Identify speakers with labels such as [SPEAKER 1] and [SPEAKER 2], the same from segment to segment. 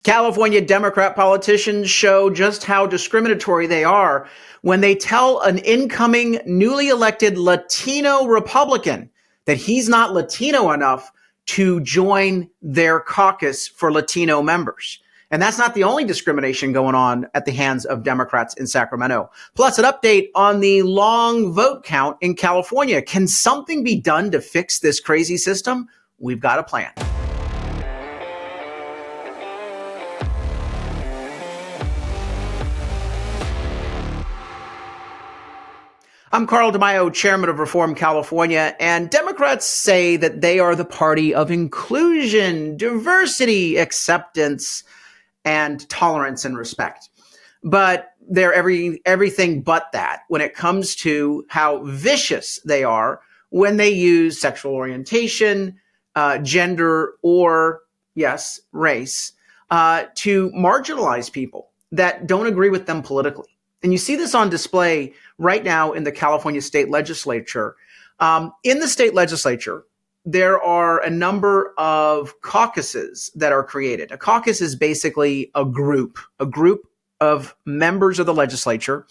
[SPEAKER 1] California Democrat politicians show just how discriminatory they are when they tell an incoming newly elected Latino Republican that he's not Latino enough to join their caucus for Latino members. And that's not the only discrimination going on at the hands of Democrats in Sacramento. Plus, an update on the long vote count in California. Can something be done to fix this crazy system? We've got a plan. I'm Carl DeMaio, chairman of Reform California, and Democrats say that they are the party of inclusion, diversity, acceptance, and tolerance and respect. But they're everything but that when it comes to how vicious they are when they use sexual orientation, gender, or, yes, race, to marginalize people that don't agree with them politically. And you see this on display right now in the California state legislature. In the state legislature, there are a number of caucuses that are created. A caucus is basically a group of members of the legislature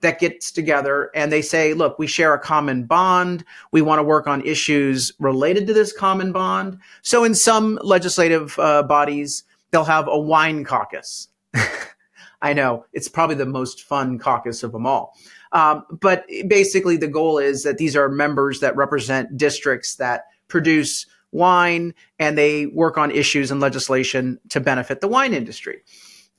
[SPEAKER 1] that gets together and they say, look, we share a common bond. We want to work on issues related to this common bond. So in some legislative bodies, they'll have a wine caucus. I know it's probably the most fun caucus of them all. But basically the goal is that these are members that represent districts that produce wine and they work on issues and legislation to benefit the wine industry.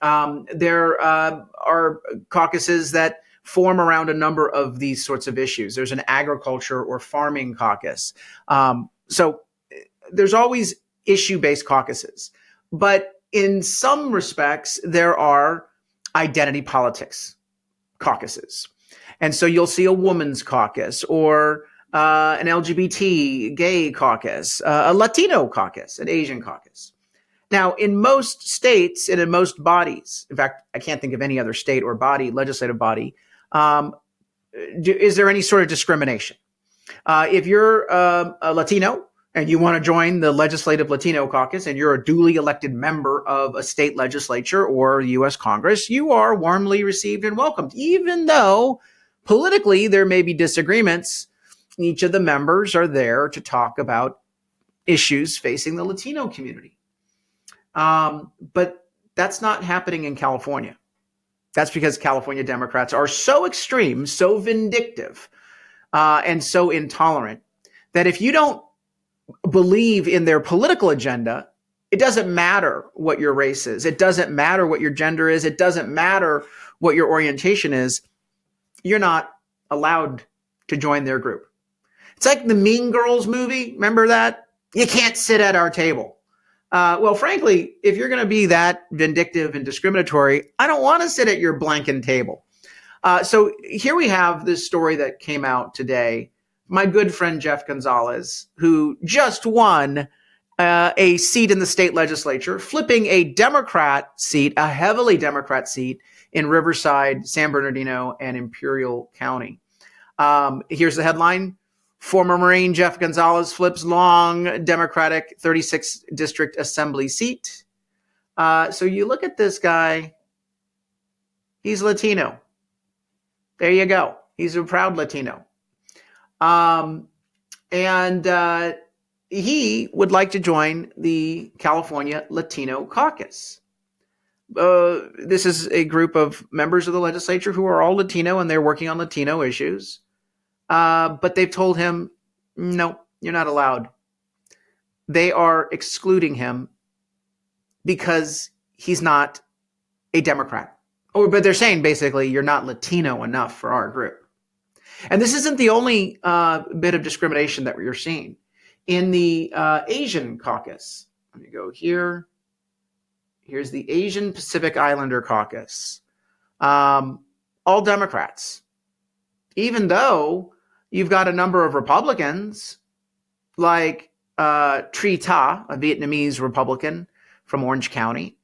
[SPEAKER 1] There are caucuses that form around a number of these sorts of issues. There's an agriculture or farming caucus. So there's always issue-based caucuses. But in some respects, there are identity politics caucuses. And so you'll see a women's caucus or an LGBT gay caucus, a Latino caucus, an Asian caucus. Now, in most states and in most bodies, in fact, I can't think of any other state or body, legislative body, is there any sort of discrimination? If you're a Latino and you want to join the Legislative Latino Caucus and you're a duly elected member of a state legislature or the U.S. Congress, you are warmly received and welcomed, even though politically there may be disagreements. Each of the members are there to talk about issues facing the Latino community. But that's not happening in California. That's because California Democrats are so extreme, so vindictive, and so intolerant that if you don't believe in their political agenda, it doesn't matter what your race is. It doesn't matter what your gender is. It doesn't matter what your orientation is. You're not allowed to join their group. It's like the Mean Girls movie. Remember that? You can't sit at our table. Well, frankly, if you're going to be that vindictive and discriminatory, I don't want to sit at your blanking table. So here we have this story that came out today. My good friend Jeff Gonzalez, who just won a seat in the state legislature, flipping a Democrat seat, a heavily Democrat seat in Riverside, San Bernardino, and Imperial County. Here's the headline. Former Marine Jeff Gonzalez flips long Democratic 36th District Assembly seat. So you look at this guy, he's Latino. There you go. He's a proud Latino. He would like to join the California Latino Caucus. This is a group of members of the legislature who are all Latino and they're working on Latino issues. But they've told him, no, you're not allowed. They are excluding him because he's not a Democrat. But they're saying basically you're not Latino enough for our group. And this isn't the only bit of discrimination that we're seeing. In the Asian caucus, let me go here. Here's the Asian Pacific Islander caucus. All Democrats. Even though you've got a number of Republicans like Tri Ta, a Vietnamese Republican from Orange County,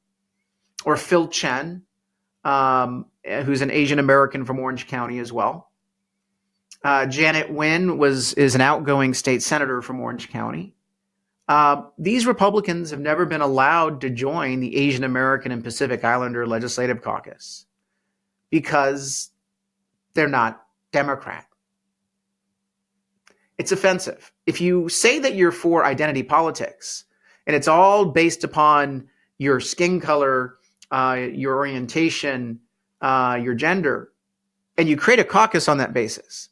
[SPEAKER 1] or Phil Chen, who's an Asian American from Orange County as well. Janet Nguyen is an outgoing state senator from Orange County. These Republicans have never been allowed to join the Asian American and Pacific Islander Legislative Caucus because they're not Democrat. It's offensive. If you say that you're for identity politics and it's all based upon your skin color, your orientation, your gender, and you create a caucus on that basis,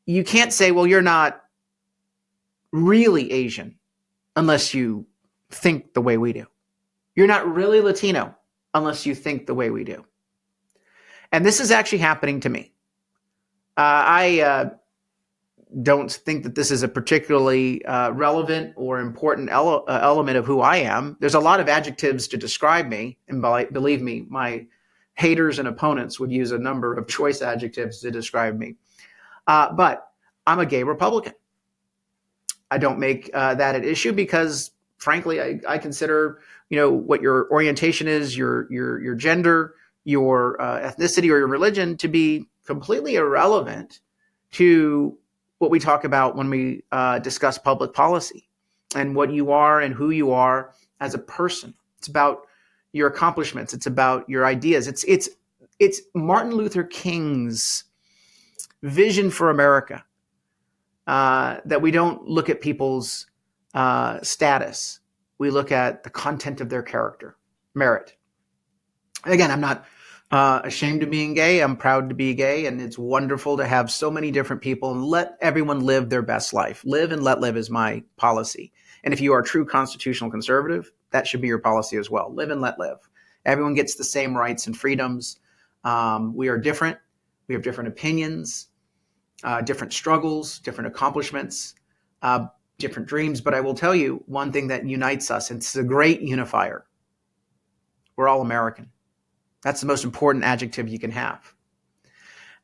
[SPEAKER 1] you can't say, well, you're not really Asian unless you think the way we do. You're not really Latino unless you think the way we do. And this is actually happening to me. I don't think that this is a particularly relevant or important element of who I am. There's a lot of adjectives to describe me, and believe me, my haters and opponents would use a number of choice adjectives to describe me. But I'm a gay Republican. I don't make that an issue because, frankly, I consider, what your orientation is, your gender, your ethnicity, or your religion to be completely irrelevant to what we talk about when we discuss public policy and what you are and who you are as a person. It's about your accomplishments. It's about your ideas. It's Martin Luther King's vision for America. That we don't look at people's status. We look at the content of their character, merit. Again, I'm not ashamed of being gay. I'm proud to be gay, and it's wonderful to have so many different people and let everyone live their best life. Live and let live is my policy. And if you are a true constitutional conservative, that should be your policy as well. Live and let live. Everyone gets the same rights and freedoms. We are different. We have different opinions. Different struggles, different accomplishments, different dreams. But I will tell you one thing that unites us, and it's a great unifier. We're all American. That's the most important adjective you can have.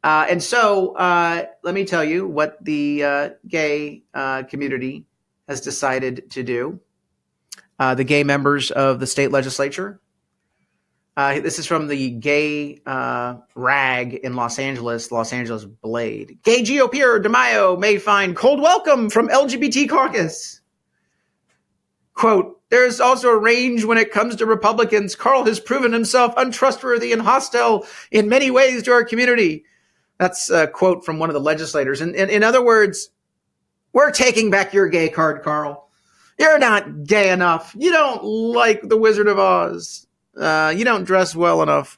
[SPEAKER 1] And so let me tell you what the gay community has decided to do. The gay members of the state legislature. This is from the gay rag in Los Angeles Blade. Gay GOPer DeMaio may find cold welcome from LGBT caucus. Quote, there's also a range when it comes to Republicans. Carl has proven himself untrustworthy and hostile in many ways to our community. That's a quote from one of the legislators. And in other words, we're taking back your gay card, Carl. You're not gay enough. You don't like the Wizard of Oz. You don't dress well enough.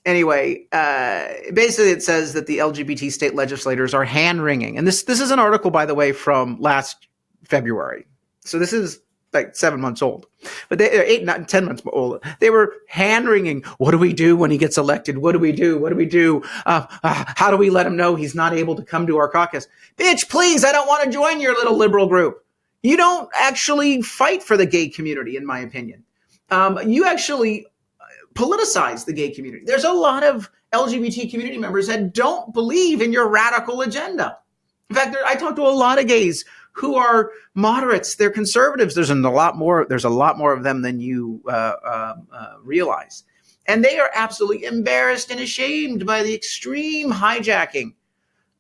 [SPEAKER 1] Anyway, basically it says that the LGBT state legislators are hand-wringing. And this is an article, by the way, from last February. So this is like 7 months old. But they're 8, 9, 10 months old. They were hand-wringing. What do we do when he gets elected? What do we do? What do we do? How do we let him know he's not able to come to our caucus? Bitch, please, I don't want to join your little liberal group. You don't actually fight for the gay community, in my opinion. You actually politicize the gay community. There's a lot of LGBT community members that don't believe in your radical agenda. In fact, I talk to a lot of gays who are moderates. They're conservatives. There's a lot more of them than you realize. And they are absolutely embarrassed and ashamed by the extreme hijacking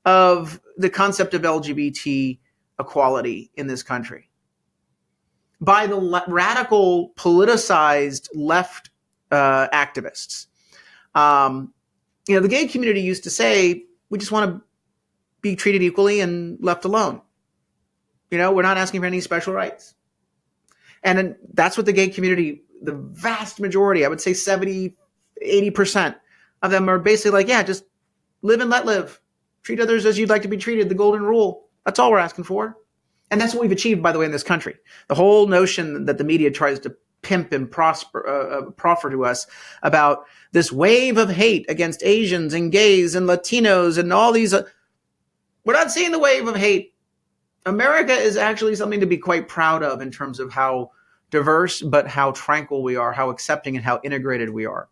[SPEAKER 1] of the concept of LGBT equality in this country. By the radical, politicized left activists. The gay community used to say, we just want to be treated equally and left alone. We're not asking for any special rights. And that's what the gay community, the vast majority, I would say 70, 80% of them are basically like, yeah, just live and let live. Treat others as you'd like to be treated, the golden rule. That's all we're asking for. And that's what we've achieved, by the way, in this country. The whole notion that the media tries to pimp and proffer to us about this wave of hate against Asians and gays and Latinos and all these. We're not seeing the wave of hate. America is actually something to be quite proud of in terms of how diverse, but how tranquil we are, how accepting and how integrated we are.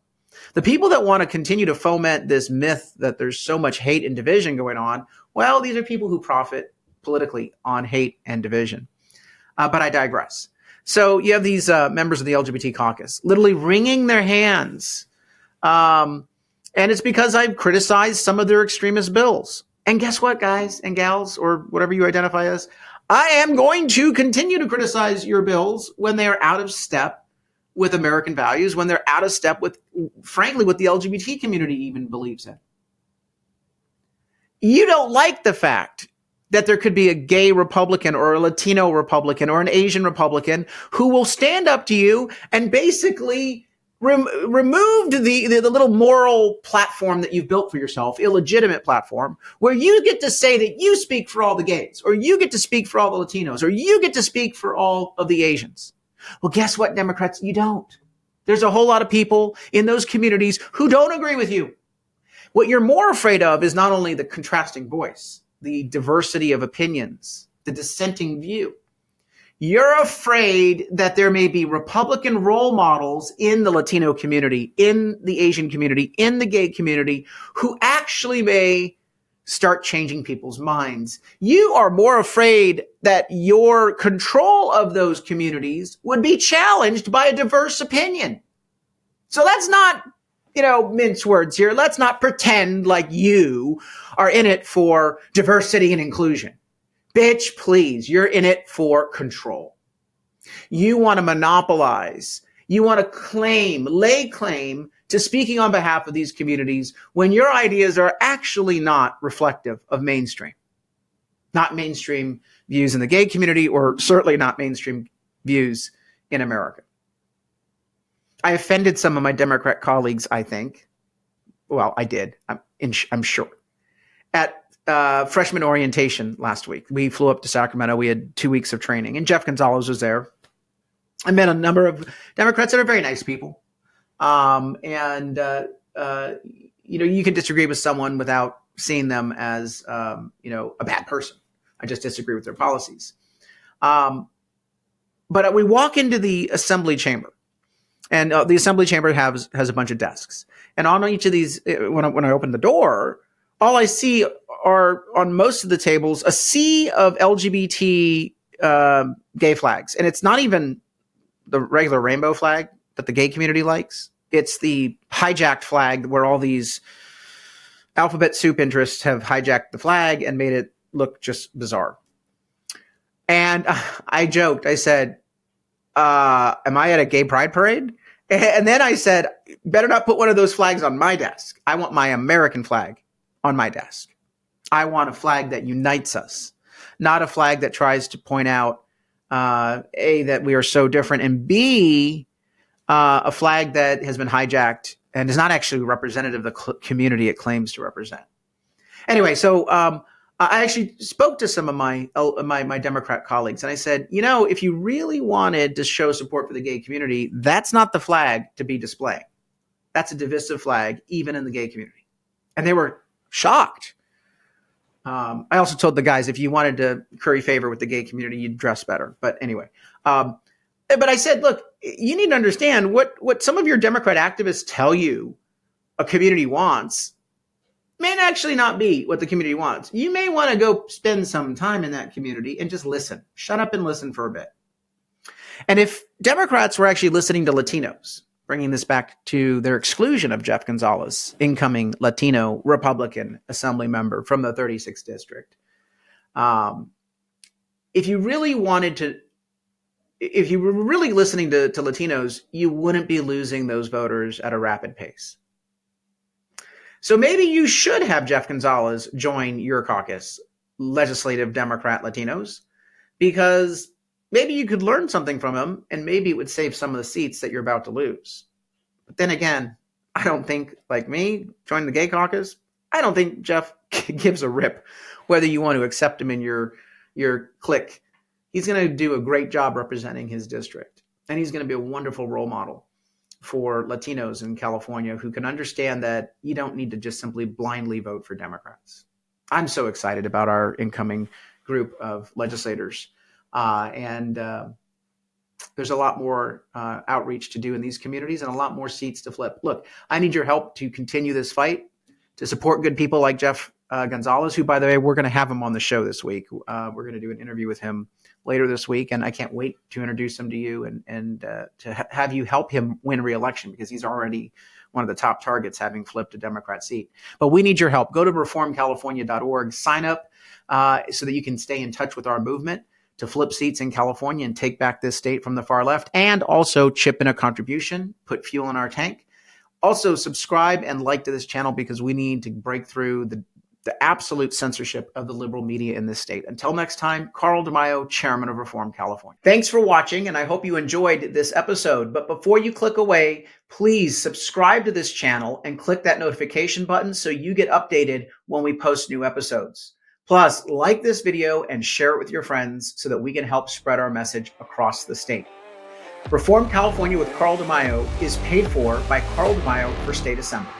[SPEAKER 1] The people that want to continue to foment this myth that there's so much hate and division going on, well, these are people who profit politically on hate and division. But I digress. So you have these members of the LGBT caucus literally wringing their hands. And it's because I've criticized some of their extremist bills. And guess what, guys and gals, or whatever you identify as? I am going to continue to criticize your bills when they are out of step with American values, when they're out of step with, frankly, what the LGBT community even believes in. You don't like the fact that there could be a gay Republican or a Latino Republican or an Asian Republican who will stand up to you and basically removed the little moral platform that you've built for yourself, illegitimate platform, where you get to say that you speak for all the gays, or you get to speak for all the Latinos, or you get to speak for all of the Asians. Well, guess what, Democrats? You don't. There's a whole lot of people in those communities who don't agree with you. What you're more afraid of is not only the contrasting voice, the diversity of opinions, the dissenting view. You're afraid that there may be Republican role models in the Latino community, in the Asian community, in the gay community, who actually may start changing people's minds. You are more afraid that your control of those communities would be challenged by a diverse opinion. So let's not, mince words here. Let's not pretend like you are in it for diversity and inclusion. Bitch, please, you're in it for control. You want to monopolize. You want to lay claim to speaking on behalf of these communities when your ideas are actually not reflective of mainstream. Not mainstream views in the gay community, or certainly not mainstream views in America. I offended some of my Democrat colleagues, I think. Well, I did, I'm sure. At freshman orientation last week, we flew up to Sacramento. We had 2 weeks of training, and Jeff Gonzalez was there. I met a number of Democrats that are very nice people. You can disagree with someone without seeing them as, a bad person. I just disagree with their policies. But we walk into the assembly chamber, and the assembly chamber has a bunch of desks. And on each of these, when I open the door, all I see are, on most of the tables, a sea of LGBT gay flags. And it's not even the regular rainbow flag that the gay community likes. It's the hijacked flag where all these alphabet soup interests have hijacked the flag and made it look just bizarre. And I joked. I said, am I at a gay pride parade? And then I said, better not put one of those flags on my desk. I want my American flag on my desk. I want a flag that unites us, not a flag that tries to point out, A, that we are so different, and B, a flag that has been hijacked and is not actually representative of the community it claims to represent. Anyway, so I actually spoke to some of my Democrat colleagues, and I said, if you really wanted to show support for the gay community, that's not the flag to be displaying. That's a divisive flag, even in the gay community. And they were shocked. I also told the guys, if you wanted to curry favor with the gay community, you'd dress better. But anyway, but I said, look, you need to understand what some of your Democrat activists tell you a community wants may actually not be what the community wants. You may want to go spend some time in that community and just listen. Shut up and listen for a bit. And if Democrats were actually listening to Latinos, bringing this back to their exclusion of Jeff Gonzalez, incoming Latino Republican assembly member from the 36th district, if you were really listening to Latinos, you wouldn't be losing those voters at a rapid pace. So maybe you should have Jeff Gonzalez join your caucus, legislative Democrat Latinos, because maybe you could learn something from him, and maybe it would save some of the seats that you're about to lose. But then again, I don't think, like me, join the gay caucus, I don't think Jeff gives a rip whether you want to accept him in your clique. He's going to do a great job representing his district, and he's going to be a wonderful role model for Latinos in California who can understand that you don't need to just simply blindly vote for Democrats. I'm so excited about our incoming group of legislators. There's a lot more outreach to do in these communities and a lot more seats to flip. Look, I need your help to continue this fight, to support good people like Jeff Gonzalez, who, by the way, we're going to have him on the show this week. We're going to do an interview with him later this week, and I can't wait to introduce him to you and to have you help him win re-election, because he's already one of the top targets, having flipped a Democrat seat. But we need your help. Go to reformcalifornia.org, sign up so that you can stay in touch with our movement. to flip seats in California and take back this state from the far left, and also chip in a contribution, put fuel in our tank. Also, subscribe and like to this channel because we need to break through the absolute censorship of the liberal media in this state. Until next time, Carl DeMaio, Chairman of Reform California. Thanks for watching, and I hope you enjoyed this episode. But before you click away, please subscribe to this channel and click that notification button so you get updated when we post new episodes. Plus, like this video and share it with your friends so that we can help spread our message across the state. Reform California with Carl DeMaio is paid for by Carl DeMaio for State Assembly.